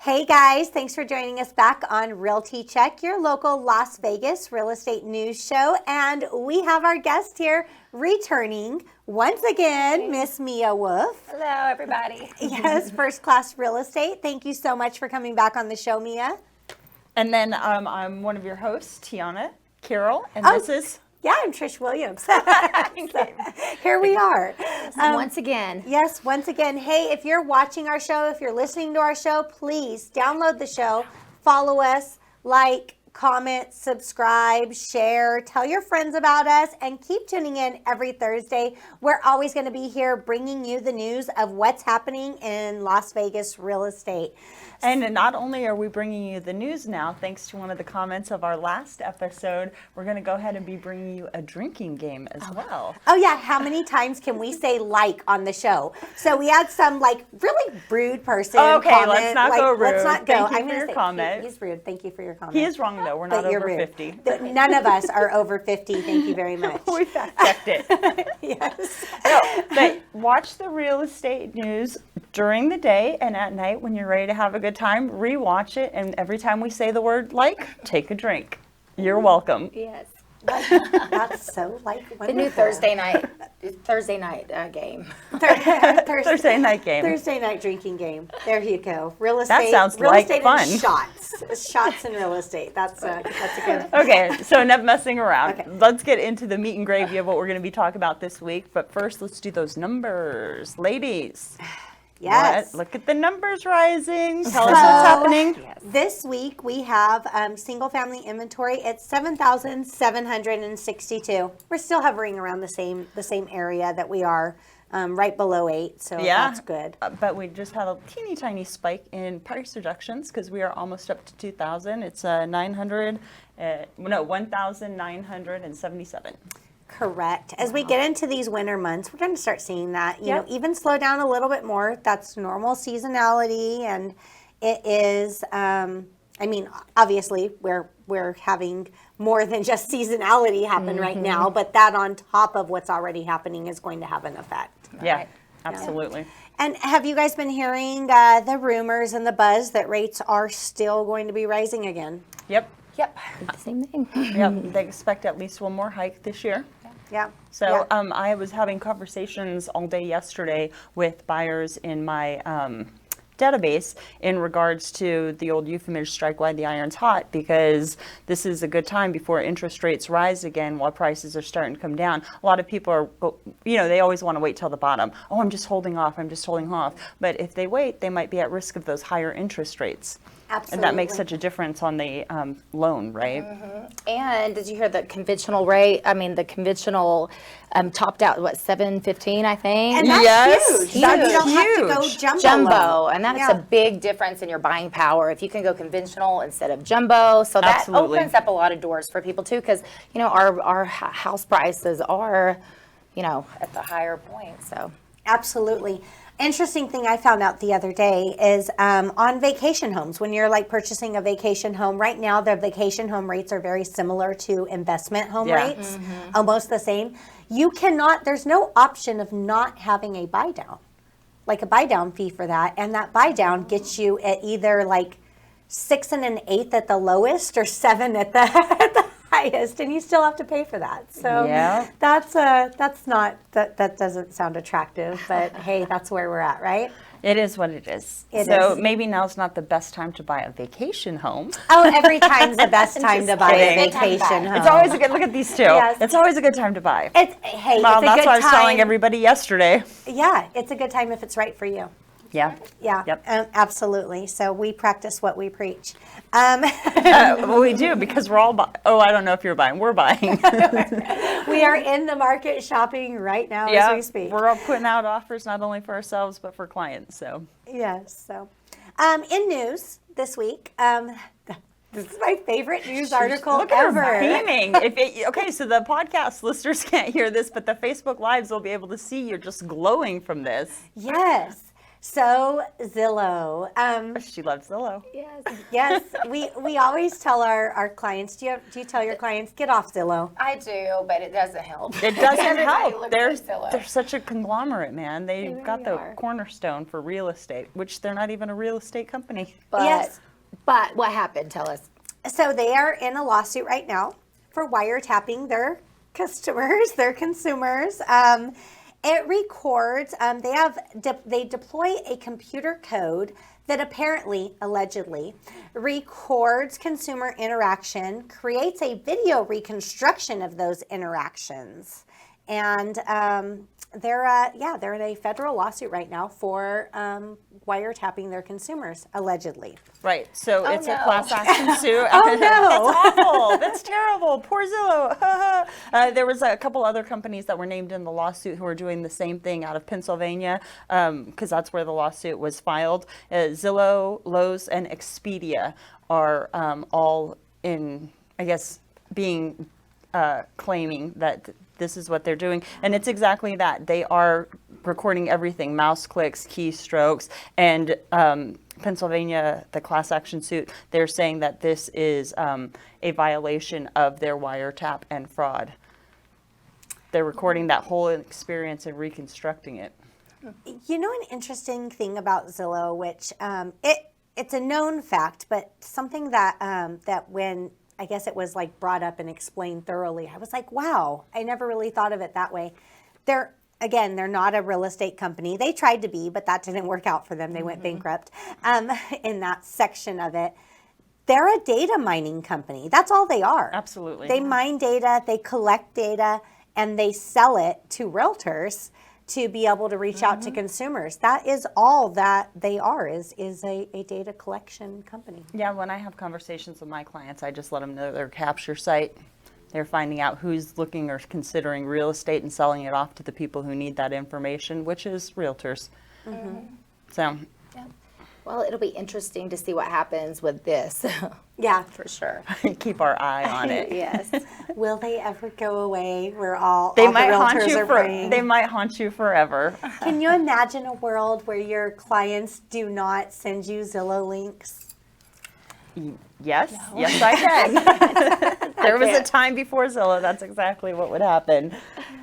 Hey guys, thanks for joining us back on Realty Check, your local Las Vegas real estate news show. And we have our guest here returning once again, Miss Mia Wolfe. Hello, everybody. Yes, First Class Real Estate. Thank you so much for coming back on the show, Mia. And then I'm one of your hosts, Tiana Carroll, and this is... Yeah, I'm Trish Williams. So, here we are. Once again. Yes, once again. Hey, if you're watching our show, if you're listening to our show, please download the show, follow us, like, comment, subscribe, share, tell your friends about us, and keep tuning in every Thursday. We're always going to be here bringing you the news of what's happening in Las Vegas real estate. And not only are we bringing you the news now, thanks to one of the comments of our last episode, we're going to go ahead and be bringing you a drinking game as well. Oh, yeah. How many times can we say like on the show? So we had some like really rude person comment. Let's not go rude. Let's not go. Thank you for your comment. He's rude. Thank you for your comment. He is wrong, though. We're not over 50. None of us are over 50. Thank you very much. We fact-checked it. Yes. No, but watch the real estate news during the day, and at night when you're ready to have a good time, rewatch it, and every time we say the word like, take a drink. You're welcome. Yes. That's so like wonderful. The new Thursday night game. Thursday night game. Thursday night drinking game. There you go. Real estate. That sounds real like estate fun. And shots. Shots and real estate. That's a good. Okay, so enough messing around. Okay. Let's get into the meat and gravy of what we're going to be talking about this week. But first, let's do those numbers. Ladies. Yes. Look at the numbers rising. Tell us what's happening. Yes. This week we have single family inventory at 7,762. We're still hovering around the same area that we are right below 8, so that's good. But we just had a teeny tiny spike in price reductions because we are almost up to 2,000. It's 1,977. Correct. As we get into these winter months, we're going to start seeing that, you know, even slow down a little bit more. That's normal seasonality, and it is, I mean, obviously we're having more than just seasonality happen right now, but that on top of what's already happening is going to have an effect. Yeah, Right. absolutely. Yeah. And have you guys been hearing the rumors and the buzz that rates are still going to be rising again? Yep. Yep. The same thing. Yep. They expect at least one more hike this year. Yeah. So I was having conversations all day yesterday with buyers in my database in regards to the old euphemism, strike while the iron's hot, because this is a good time before interest rates rise again while prices are starting to come down. A lot of people are, you know, they always want to wait till the bottom. Oh, I'm just holding off. But if they wait, they might be at risk of those higher interest rates. Absolutely. And that makes such a difference on the loan, right? And did you hear the conventional rate? I mean, the conventional topped out, what, 715, I think? And that's Yes. huge. That's You don't have to huge. go Jumbo, low. and that's Yeah. a big difference in your buying power if you can go conventional instead of jumbo. So that Absolutely. opens up a lot of doors for people too, because you know our house prices are, you know, at the higher point. So Absolutely. Interesting thing I found out the other day is on vacation homes, when you're like purchasing a vacation home, right now the vacation home rates are very similar to investment home rates, almost the same. You cannot, there's no option of not having a buy down, like a buy down fee for that. And that buy down gets you at either like 6 1/8 at the lowest or 7 at the highest, and you still have to pay for that. So that's not that doesn't sound attractive, but hey, that's where we're at, right? It is what it is. It so is. maybe now's not the best time to buy a vacation home. Oh, every time's the best time to buy a kidding. vacation home. It's always a good look at these two. Yes. It's always a good time to buy. Well, Well, it's a that's good what I was telling time. everybody yesterday. Yeah, it's a good time if it's right for you. Yeah. Yeah, Yep. Absolutely. So we practice what we preach. Well, we do because we're all I don't know if you're buying. We're buying. We are in the market shopping right now as we speak. We're all putting out offers not only for ourselves but for clients. So Yes. So, in news this week, this is my favorite news article look at ever. her beaming. Okay, so the podcast listeners can't hear this, but the Facebook Lives will be able to see you're just glowing from this. Yes. So Zillow. She loves Zillow. Yes. Yes, we always tell our clients. Do you tell your clients get off Zillow? I do, but it doesn't help. It doesn't Everybody help. looks for Zillow. They're such a conglomerate, man. They've got really the are. cornerstone for real estate, which they're not even a real estate company. But, Yes. But what happened? Tell us. So they are in a lawsuit right now for wiretapping their customers, their consumers. It records. They deploy a computer code that apparently, allegedly, records consumer interaction, creates a video reconstruction of those interactions, and they're in a federal lawsuit right now for wiretapping their consumers, allegedly. Right. So it's a no. class action suit. Oh, no. That's awful. That's terrible. Poor Zillow. There was a couple other companies that were named in the lawsuit who are doing the same thing out of Pennsylvania, because that's where the lawsuit was filed. Zillow, Lowe's, and Expedia are all in, I guess, being claiming that this is what they're doing. And it's exactly that. They are recording everything, mouse clicks, keystrokes, and Pennsylvania, the class action suit, they're saying that this is a violation of their wiretap and fraud. They're recording that whole experience and reconstructing it. You know, an interesting thing about Zillow, which it's a known fact, but something that that when I guess it was like brought up and explained thoroughly, I was like, wow, I never really thought of it that way. They're not a real estate company. They tried to be, but that didn't work out for them. They went bankrupt in that section of it. They're a data mining company. That's all they are. Absolutely. They mine data, they collect data, and they sell it to realtors to be able to reach out to consumers. That is all that they are, is a data collection company. Yeah, when I have conversations with my clients, I just let them know their capture site. They're finding out who's looking or considering real estate and selling it off to the people who need that information, which is realtors. So, Well, it'll be interesting to see what happens with this. Yeah. For sure. keep our eye on it. Yes. Will they ever go away? We're all They all might the haunt realtors you are for. praying. They might haunt you forever. Can you imagine a world where your clients do not send you Zillow links? Yes, yes, I can. There was a time before Zillow. That's exactly what would happen.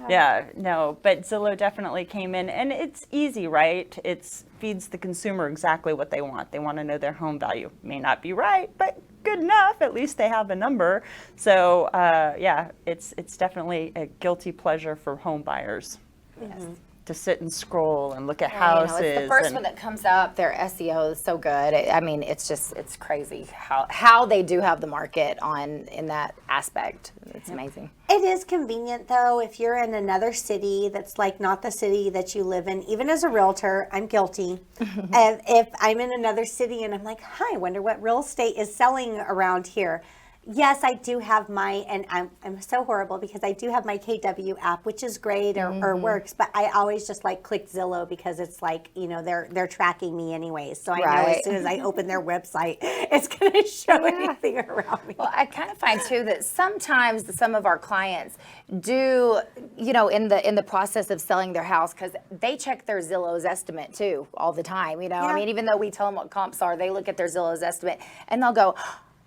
Yeah, no, but Zillow definitely came in, and it's easy, right? It feeds the consumer exactly what they want. They want to know their home value. May not be right, but good enough. At least they have a number. So, yeah, it's definitely a guilty pleasure for home buyers. Yes. To sit and scroll and look at Well, houses. it's the first one that comes up. Their SEO is so good. I mean, it's crazy how they do have the market in that aspect. It's amazing. It is convenient though if you're in another city that's like not the city that you live in. Even as a realtor, I'm guilty. If I'm in another city and I'm like, hi, I wonder what real estate is selling around here. Yes, I do have and I'm so horrible because I do have my KW app, which is great or works, but I always just like click Zillow because it's like, you know, they're tracking me anyways. So I know as soon as I open their website, it's going to show anything around me. Well, I kind of find too that sometimes some of our clients do, you know, in the process of selling their house, because they check their Zillow's estimate too all the time. You know, I mean, even though we tell them what comps are, they look at their Zillow's estimate and they'll go,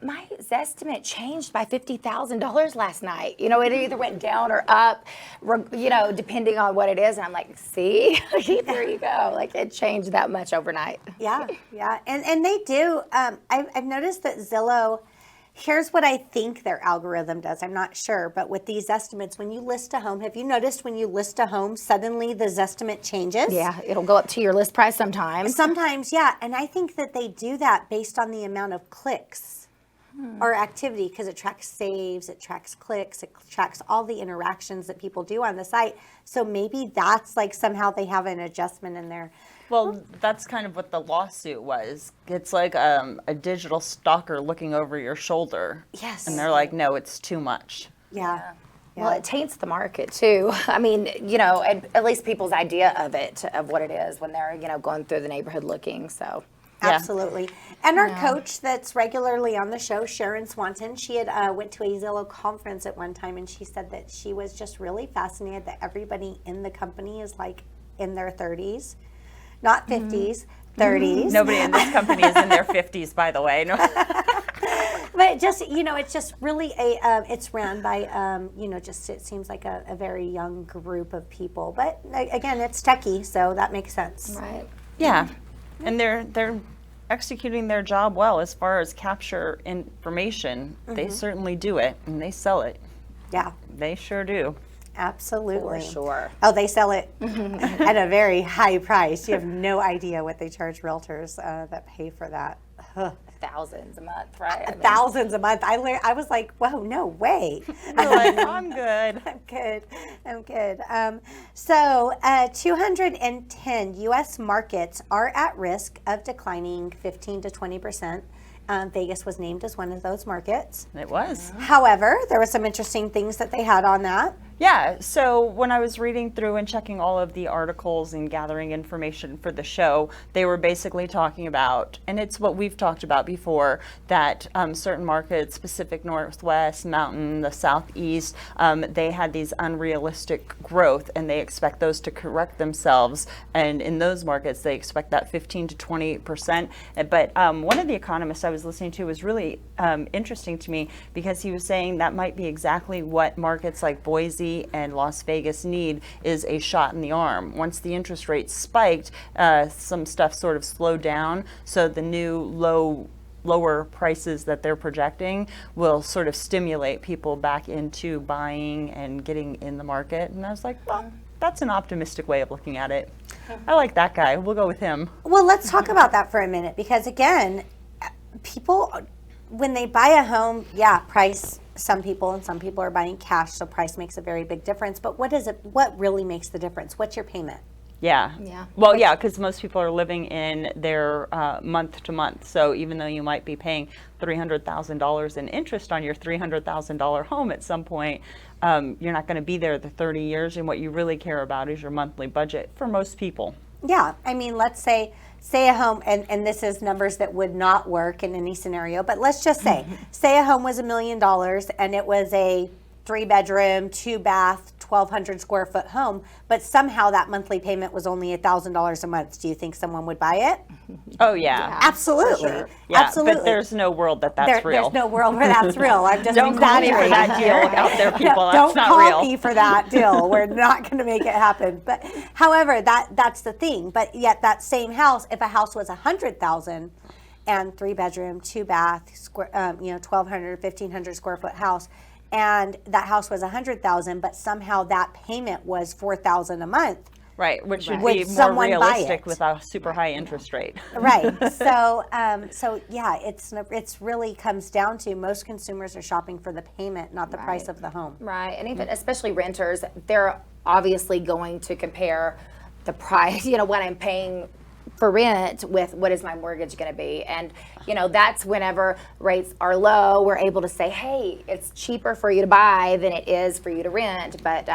my estimate changed by $50,000 last night. You know, it either went down or up, you know, depending on what it is. And I'm like, see, there you go. Like it changed that much overnight. Yeah, yeah. And they do. I've noticed that Zillow, here's what I think their algorithm does. I'm not sure, but with these estimates, when you list a home, have you noticed when you list a home, suddenly the Zestimate changes? Yeah, it'll go up to your list price sometimes. Sometimes, yeah. And I think that they do that based on the amount of clicks. Or activity, because it tracks saves, it tracks clicks, it tracks all the interactions that people do on the site. So maybe that's like somehow they have an adjustment in there. Well, that's kind of what the lawsuit was. It's like a digital stalker looking over your shoulder. Yes. And they're like, no, it's too much. Yeah. Well, it taints the market too. I mean, you know, at least people's idea of it, of what it is when they're, you know, going through the neighborhood looking. So. Yeah. Absolutely. And our coach that's regularly on the show, Sharon Swanton, she had went to a Zillow conference at one time, and she said that she was just really fascinated that everybody in the company is like in their 30s. not 50s, 30s. Nobody in this company is in their 50s, by the way. No. But just, it's just really it's ran by, just it seems like a very young group of people. But again, it's techie, so that makes sense. Right. Yeah, and they're executing their job well as far as capture information. They certainly do it, and they sell it. Yeah, They sure do. absolutely. For sure. Oh, they sell it at a very high price. You have no idea what they charge realtors that pay for that. Thousands a month, right? I mean, Thousands a month. I was like, whoa, no way. You're like, I'm good. I'm good. So 210 U.S. markets are at risk of declining 15 to 20%. Vegas was named as one of those markets. It was. However, there were some interesting things that they had on that. Yeah, so when I was reading through and checking all of the articles and gathering information for the show, they were basically talking about, and it's what we've talked about before, that certain markets, Pacific Northwest, Mountain, the Southeast, they had these unrealistic growth, and they expect those to correct themselves. And in those markets, they expect that 15 to 20%. But one of the economists I was listening to was really interesting to me, because he was saying that might be exactly what markets like Boise and Las Vegas need, is a shot in the arm. Once the interest rates spiked, some stuff sort of slowed down, so the new lower prices that they're projecting will sort of stimulate people back into buying and getting in the market. And I was like, well, that's an optimistic way of looking at it. I like that guy. We'll go with him. Well, let's talk about that for a minute, because again, people, when they buy a home, price, some people are buying cash, so price makes a very big difference. But what really makes the difference? What's your payment? Yeah. Yeah. Well, yeah, because most people are living in their month to month. So even though you might be paying $300,000 in interest on your $300,000 home at some point, you're not going to be there the 30 years. And what you really care about is your monthly budget for most people. Yeah, I mean, let's say a home, and this is numbers that would not work in any scenario, but let's just say a home was $1 million and it was a 3-bedroom, 2-bath, 1,200 square foot home, but somehow that monthly payment was only $1,000 a month. Do you think someone would buy it? Oh, yeah. Absolutely. Sure. Yeah, Absolutely. but there's no world that's real. There's no world where that's real. I'm just Don't call me for exaggerating that here. deal out there, people. Don't That's not call real. me for that deal. We're not going to make it happen. But however, that's the thing. But yet that same house, if a house was $100,000 and 3-bedroom, 2-bath, 1,200, 1,500 square foot house, and that house was $100,000, but somehow that payment was $4,000 a month. Right, which should Would be more someone buy realistic it? with a super high interest rate. Right. So yeah, it's really comes down to most consumers are shopping for the payment, not the price of the home. Right, and even especially renters, they're obviously going to compare the price, what I'm paying for rent with what is my mortgage going to be. And, that's whenever rates are low, we're able to say, hey, it's cheaper for you to buy than it is for you to rent. But,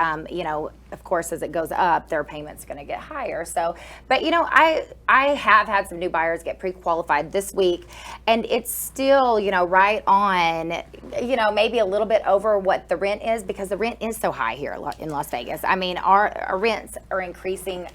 of course, as it goes up, their payment's going to get higher. So, but, I have had some new buyers get pre-qualified this week, and it's still, right on, maybe a little bit over what the rent is, because the rent is so high here in Las Vegas. I mean, our rents are increasing,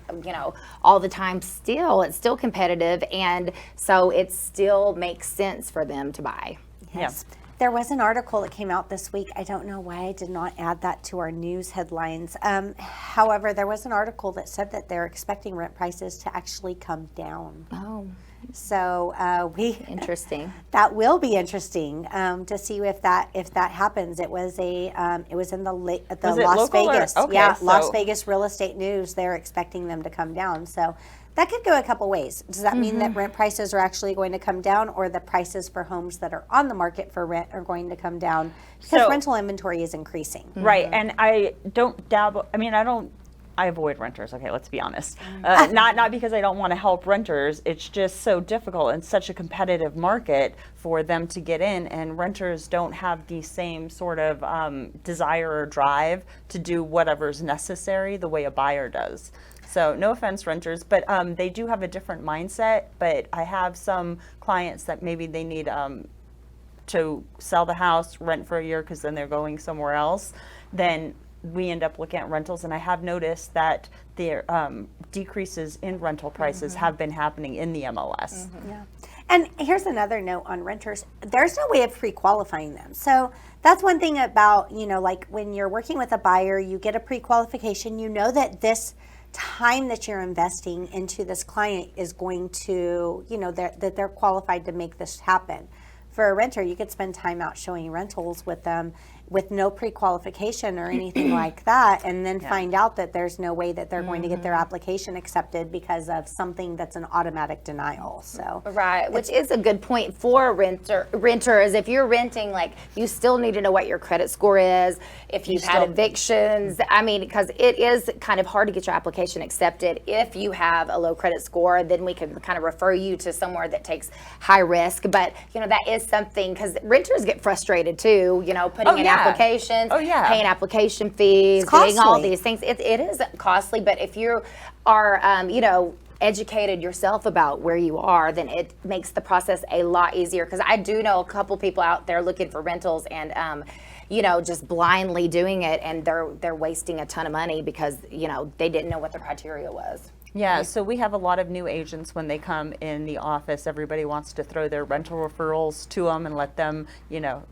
all the time still. It's still competitive, and so it still makes sense for them to buy. Yes. There was an article that came out this week. I don't know why I did not add that to our news headlines. However, there was an article that said that they're expecting rent prices to actually come down. Oh, So interesting. that will be interesting to see if that happens. It was it was in the Was it Las local or- Vegas. okay, Yeah, Las so- Vegas real estate news. They're expecting them to come down. So that could go a couple ways. Does that mean that rent prices are actually going to come down, or the prices for homes that are on the market for rent are going to come down because So- rental inventory is increasing? Right, and I don't dabble. I mean, I avoid renters. Okay, let's be honest. Not because I don't want to help renters. It's just so difficult and such a competitive market for them to get in, and renters don't have the same sort of desire or drive to do whatever's necessary the way a buyer does. So no offense, renters, but they do have a different mindset. But I have some clients that maybe they need to sell the house, rent for a year because then they're going somewhere else. Then we end up looking at rentals, and I have noticed that there decreases in rental prices have been happening in the MLS. Yeah. And here's another note on renters. There's no way of pre-qualifying them. So that's one thing about, like when you're working with a buyer, you get a pre-qualification, you know that this time that you're investing into this client is going to, that they're qualified to make this happen. For a renter, you could spend time out showing rentals with them with no pre-qualification or anything like that, and then find out that there's no way that they're going to get their application accepted because of something that's an automatic denial. So right, which is a good point for renters. If you're renting, like, you still need to know what your credit score is, if you've had evictions. I mean, because it is kind of hard to get your application accepted. If you have a low credit score, then we can kind of refer you to somewhere that takes high risk. But that is something, because renters get frustrated too, putting in applications, paying application fees, doing all these things. It is costly, but if you are, educated yourself about where you are, then it makes the process a lot easier. Because I do know a couple people out there looking for rentals and, just blindly doing it, and they're wasting a ton of money because, they didn't know what the criteria was. Yeah, so we have a lot of new agents when they come in the office. Everybody wants to throw their rental referrals to them and let them,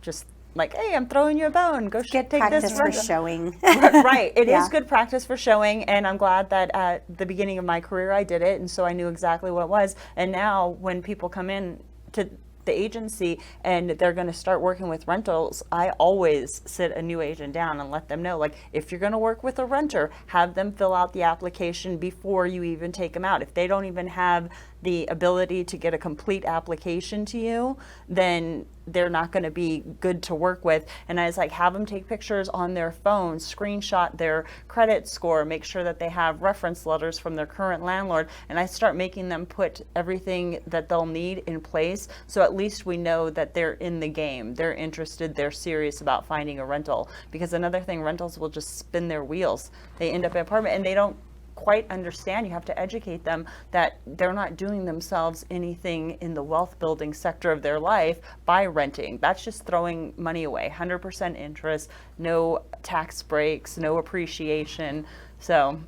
just like, hey, I'm throwing you a bone. Go take this for showing. Right. It is good practice for showing, and I'm glad that at the beginning of my career I did it, and so I knew exactly what it was. And now when people come in to the agency and they're going to start working with rentals, I always sit a new agent down and let them know, like, if you're going to work with a renter, have them fill out the application before you even take them out. If they don't even have the ability to get a complete application to you, then they're not going to be good to work with. And I was like, have them take pictures on their phone, screenshot their credit score, make sure that they have reference letters from their current landlord. And I start making them put everything that they'll need in place. So at least we know that they're in the game. They're interested. They're serious about finding a rental. Because another thing, rentals will just spin their wheels. They end up in an apartment and they don't quite understand. You have to educate them that they're not doing themselves anything in the wealth building sector of their life by renting. That's just throwing money away. 100% interest, no tax breaks, no appreciation. So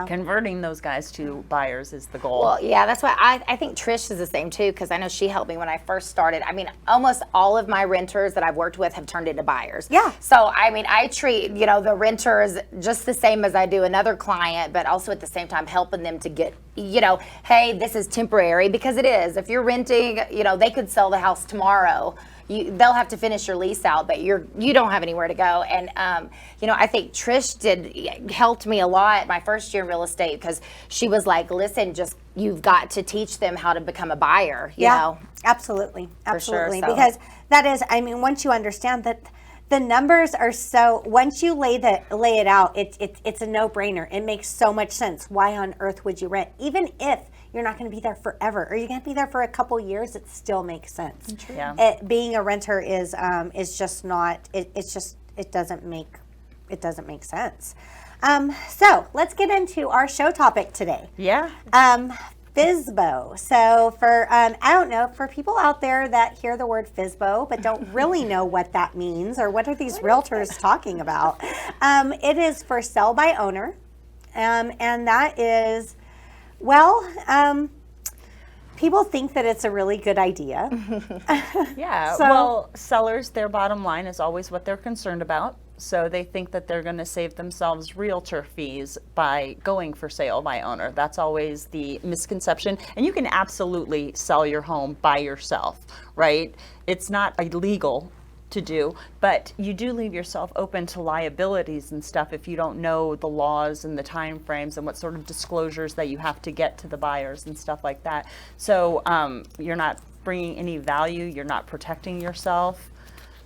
converting those guys to buyers is the goal. Well, yeah, that's why I think Trish is the same too, because I know she helped me when I first started. I mean, almost all of my renters that I've worked with have turned into buyers. Yeah. So, I mean, I treat, the renters just the same as I do another client, but also at the same time helping them to get, hey, this is temporary, because it is. If you're renting, they could sell the house tomorrow. They'll have to finish your lease out, but you don't have anywhere to go. And I think Trish helped me a lot my first year in real estate, because she was like, listen, you've got to teach them how to become a buyer. You know? Absolutely, For sure, so. Because that is, once you understand that the numbers are so, once you lay it out, it's a no-brainer. It makes so much sense. Why on earth would you rent, even if you're not going to be there forever, or you're going to be there for a couple years? It still makes sense. Yeah. Being a renter is just not. It doesn't make sense. So let's get into our show topic today. Yeah. FSBO. So for I don't know, for people out there that hear the word FSBO but don't really know what that means, or what are these realtors talking about? It is for sell by owner, and that is. Well, people think that it's a really good idea. Yeah, well, sellers, their bottom line is always what they're concerned about. So they think that they're going to save themselves realtor fees by going for sale by owner. That's always the misconception. And you can absolutely sell your home by yourself, right? It's not illegal to do, but you do leave yourself open to liabilities and stuff if you don't know the laws and the time frames and what sort of disclosures that you have to get to the buyers and stuff like that. So you're not bringing any value, you're not protecting yourself.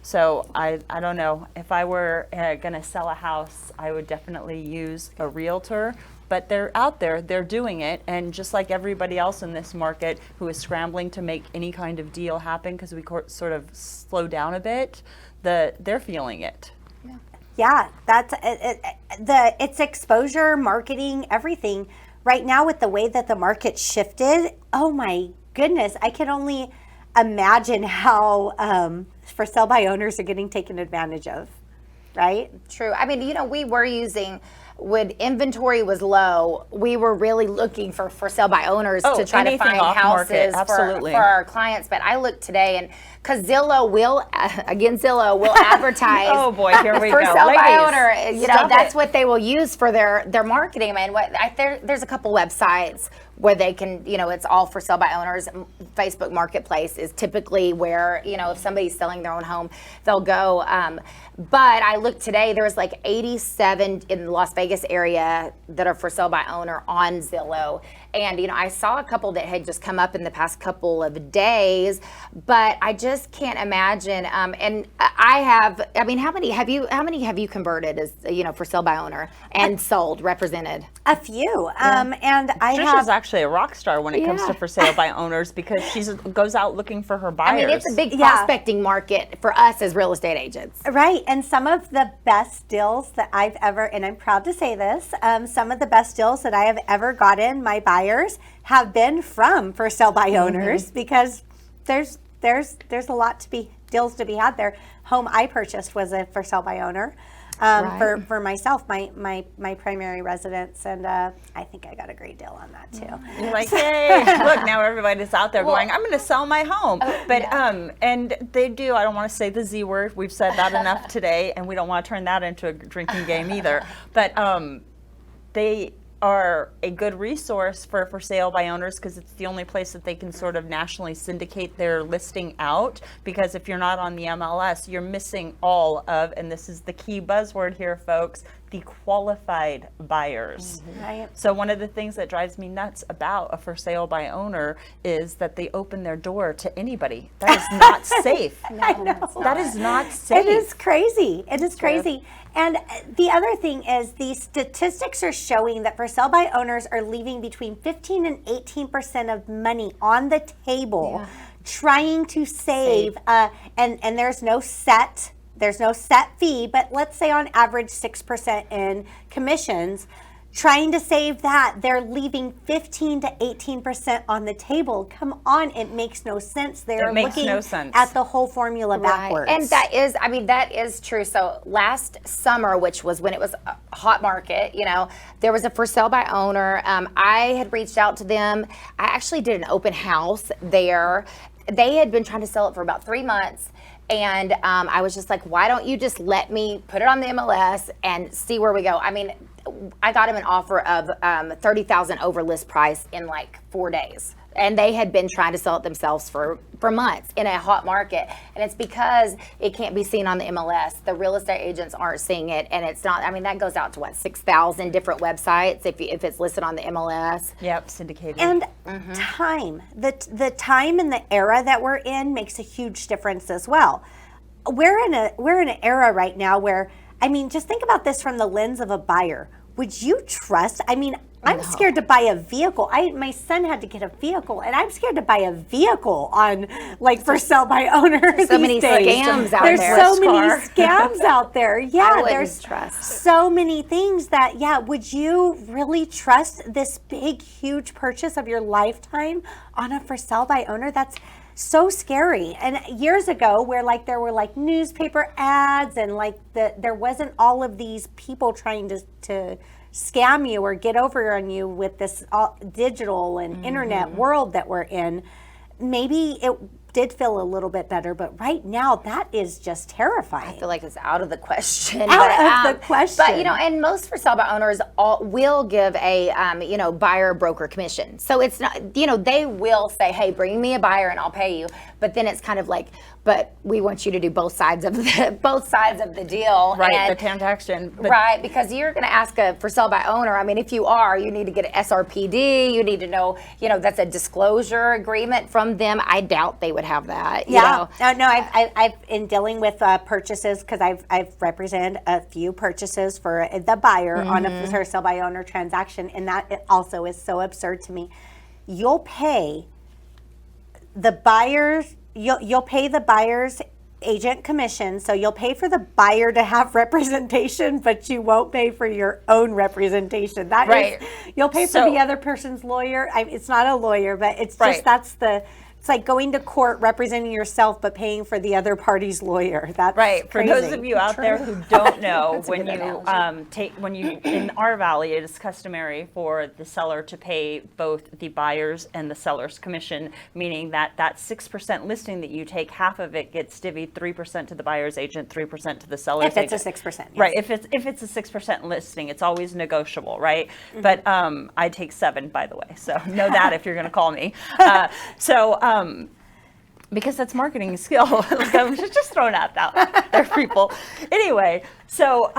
So I don't know, if I were going to sell a house, I would definitely use a realtor. But they're out there, they're doing it, and just like everybody else in this market who is scrambling to make any kind of deal happen because we sort of slow down a bit, they're feeling it. Yeah, that's it's exposure, marketing, everything. Right now, with the way that the market shifted, oh my goodness, I can only imagine how for sell by owners are getting taken advantage of. right? True. I mean, we were using, when inventory was low, we were really looking for sale by owners to try to find houses for our clients. But I looked today, and because Zillow will advertise. Oh boy, here we for go. sale by Ladies, owner. That's what they will use for their marketing. I mean, there's a couple websites where they can, it's all for sale by owners. Facebook Marketplace is typically where, if somebody's selling their own home, they'll go. But I looked today, there was like 87 in the Las Vegas area that are for sale by owner on Zillow. And, I saw a couple that had just come up in the past couple of days, but I just can't imagine. And how many have you converted as, for sale by owner and sold, represented? A few. And I Trish is actually a rock star when it comes to for sale by owners, because she goes out looking for her buyers. I mean, it's a big prospecting market for us as real estate agents. Right. And some of the best deals that I've ever, and I'm proud to say this, some of the best deals that I have ever gotten, my buyers have been from for sale by owners, because there's a lot deals to be had there. Home I purchased was a for sale by owner. For myself, my primary residence, and I think I got a great deal on that too. You're like, yay! Look, now everybody's out there going, I'm going to sell my home. But and they do. I don't want to say the Z word. We've said that enough today, and we don't want to turn that into a drinking game either. But they are a good resource for sale by owners, because it's the only place that they can sort of nationally syndicate their listing out. Because if you're not on the MLS, you're missing all of, and this is the key buzzword here, folks, the qualified buyers. Right. So one of the things that drives me nuts about a for sale by owner is that they open their door to anybody. That is not safe. I know. That is not safe. It is crazy. It is crazy. And the other thing is, the statistics are showing that for sale by owners are leaving between 15 and 18% of money on the table trying to save. And there's no set fee, but let's say on average 6% in commissions. Trying to save that, they're leaving 15 to 18% on the table. Come on, it makes no sense. They're looking at the whole formula backwards. And that is true. So last summer, which was when it was a hot market, there was a for sale by owner. I had reached out to them. I actually did an open house there. They had been trying to sell it for about 3 months. And I was just like, why don't you just let me put it on the MLS and see where we go? I mean, I got him an offer of $30,000 over list price in like 4 days. And they had been trying to sell it themselves for months in a hot market. And it's because it can't be seen on the MLS. The real estate agents aren't seeing it. And it's not, that goes out to 6,000 different websites if it's listed on the MLS. Yep, syndicated. And time. The time and the era that we're in makes a huge difference as well. We're in an era right now where, just think about this from the lens of a buyer. Would you trust? I'm scared to buy a vehicle. My son had to get a vehicle, and I'm scared to buy a vehicle on for sale by owners. So many scams out there. There's so many scams out there. Yeah, there's trust. So many things that. Would you really trust this big, huge purchase of your lifetime on a for sale by owner? That's so scary. And years ago, where there were newspaper ads, and there wasn't all of these people trying to scam you or get over on you with this digital and internet world that we're in, maybe it did feel a little bit better, but right now that is just terrifying. I feel like it's out of the question. Out of the question. But and most for sale by owners will give a buyer broker commission. So it's not, they will say, hey, bring me a buyer and I'll pay you. But then it's kind of like, but we want you to do both sides of the deal. Right, the transaction. Right, because you're going to ask a for sale by owner. If you are, you need to get an SRPD. You need to know, that's a disclosure agreement from them. I doubt they would have that. Yeah. No, I've in dealing with purchases, because I've represented a few purchases for the buyer on a for sale by owner transaction, and that also is so absurd to me. You'll pay the buyers. You'll pay the buyer's agent commission, so you'll pay for the buyer to have representation, but you won't pay for your own representation. That right. You'll pay for the other person's lawyer. It's not a lawyer, but it's just that's It's like going to court representing yourself but paying for the other party's lawyer. That's right. For crazy. those of you out there who don't know, a good when you in our valley, it is customary for the seller to pay both the buyer's and the seller's commission, meaning that 6% listing that you take, half of it gets divvied 3% to the buyer's agent, 3% to the seller's agent. If it's a 6%. Yes. Right. If it's a 6% listing, it's always negotiable, right? But I take 7, by the way, so know that if you're going to call me. Because that's marketing skill. Like, I'm just throwing that out there, people. Anyway, so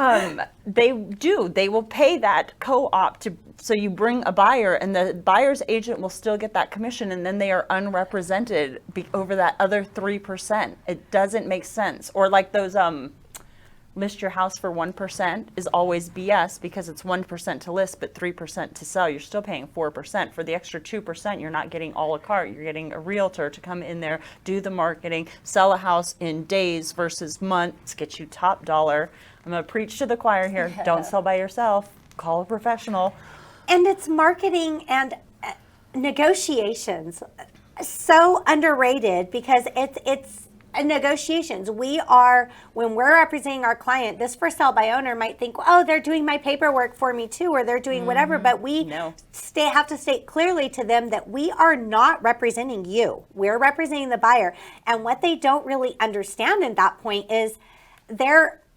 they will pay that co-op so you bring a buyer, and the buyer's agent will still get that commission, and then they are unrepresented over that other 3%. It doesn't make sense. Or like those list your house for 1% is always BS, because it's 1% to list but 3% to sell. You're still paying 4%. For the extra 2%, you're not getting a la carte. You're getting a realtor to come in there, do the marketing, sell a house in days versus months, get you top dollar. I'm going to preach to the choir here. Don't sell by yourself. Call a professional. And it's marketing and negotiations. So underrated, because it's negotiations. When we're representing our client, this for sale by owner might think, oh, they're doing my paperwork for me too, or they're doing whatever, but we have to state clearly to them that we are not representing you. We're representing the buyer. And what they don't really understand in that point is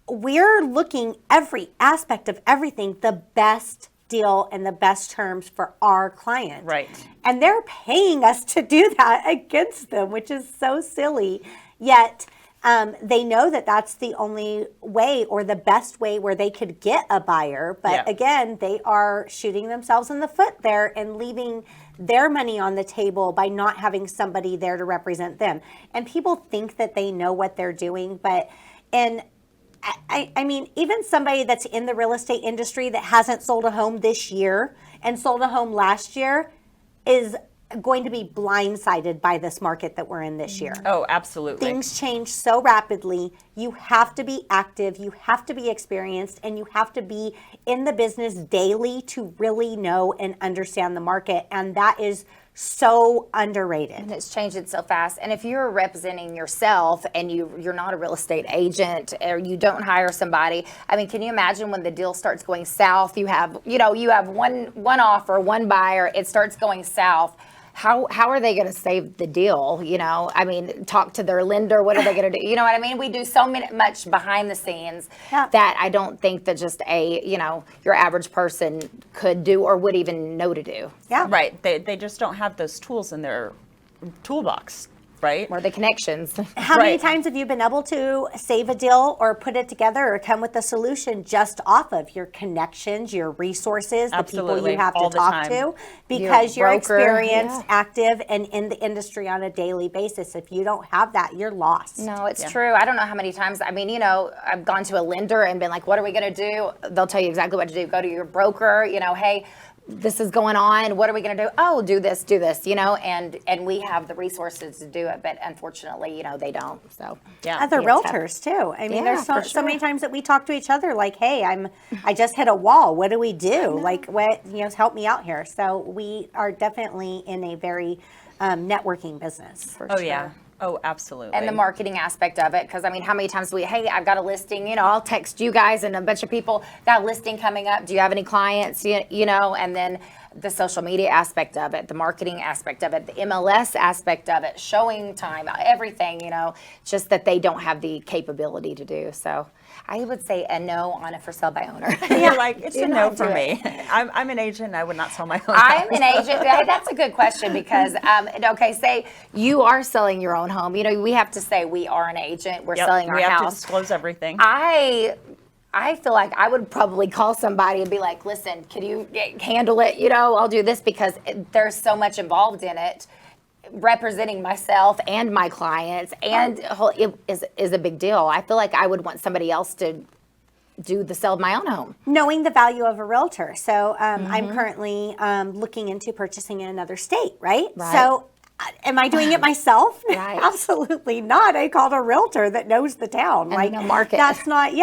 we're looking every aspect of everything, the best deal and the best terms for our client. Right. And they're paying us to do that against them, which is so silly. Yet they know that that's the only way, or the best way, where they could get a buyer. But again, they are shooting themselves in the foot there and leaving their money on the table by not having somebody there to represent them. And people think that they know what they're doing, but I mean, even somebody that's in the real estate industry that hasn't sold a home this year and sold a home last year is going to be blindsided by this market that we're in this year. Oh, absolutely. Things change so rapidly. You have to be active, you have to be experienced, and you have to be in the business daily to really know and understand the market. And that is so underrated. And it's changing so fast. And if you're representing yourself and you're not a real estate agent, or you don't hire somebody, I mean, can you imagine when the deal starts going south? You have one offer, one buyer, it starts going south. How are they going to save the deal? I mean, talk to their lender. What are they going to do? You know what I mean? We do so much behind the scenes that I don't think that just your average person could do or would even know to do. Yeah. Right. They just don't have those tools in their toolbox. Right? Or the connections. How many times have you been able to save a deal or put it together or come with a solution just off of your connections, your resources, the people you have to talk to, because you're experienced, active, and in the industry on a daily basis? If you don't have that, you're lost. No, it's true. I don't know how many times, I mean, I've gone to a lender and been like, what are we going to do? They'll tell you exactly what to do. Go to your broker, hey, this is going on. What are we going to do? Oh, do this, and we have the resources to do it. But unfortunately, they don't. So other realtors too. I mean, there's so many times that we talk to each other like, hey, I just hit a wall. What do we do? Like, what, help me out here. So we are definitely in a very networking business. For sure. Yeah. Oh, absolutely. And the marketing aspect of it, because I mean, how many times hey, I've got a listing, I'll text you guys and a bunch of people, got a listing coming up. Do you have any clients? And then the social media aspect of it, the marketing aspect of it, the MLS aspect of it, showing time, everything, just that they don't have the capability to do. So I would say a no on a for sale by owner. You're like, it's a no for me. I'm an agent. I would not sell my own I'm an agent. That's a good question, because, say you are selling your own home. We have to say we are an agent. We're selling our house. We have to disclose everything. I feel like I would probably call somebody and be like, listen, can you handle it? I'll do this, because there's so much involved in it. Representing myself and my clients, and it is a big deal. I feel like I would want somebody else to do the sale of my own home. Knowing the value of a realtor. So I'm currently looking into purchasing in another state, right? So am I doing it myself? Right. Absolutely not. I called a realtor that knows the town. And the market. That's not,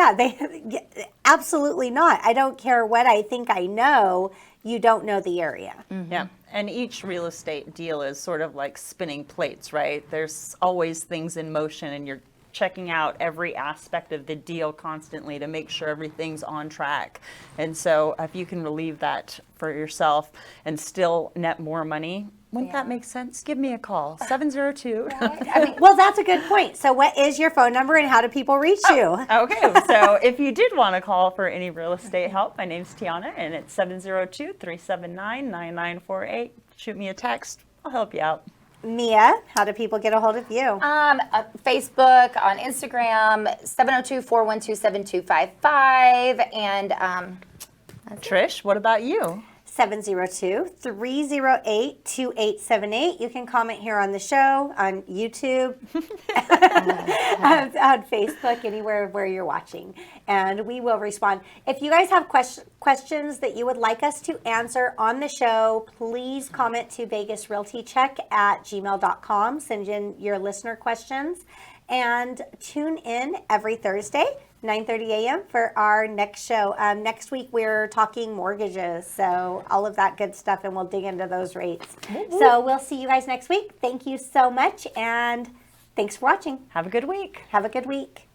absolutely not. I don't care what I think I know. You don't know the area. Yeah. And each real estate deal is sort of like spinning plates, right? There's always things in motion, and you're checking out every aspect of the deal constantly to make sure everything's on track. And so if you can relieve that for yourself and still net more money, wouldn't that make sense? Give me a call, 702. Well, that's a good point. So what is your phone number and how do people reach you? Okay, so if you did want to call for any real estate help, my name's Tiana, and it's 702-379-9948. Shoot me a text. I'll help you out. Mia, how do people get a hold of you? Facebook, on Instagram, 702-412-7255, and Trish, what about you? 702-308-2878. You can comment here on the show, on YouTube, on Facebook, anywhere where you're watching, and we will respond. If you guys have questions that you would like us to answer on the show, please comment to vegasrealtycheck@gmail.com. Send in your listener questions, and tune in every Thursday, 9:30 a.m. for our next show. Next week, we're talking mortgages, so all of that good stuff, and we'll dig into those rates. So we'll see you guys next week. Thank you so much, and thanks for watching. Have a good week. Have a good week.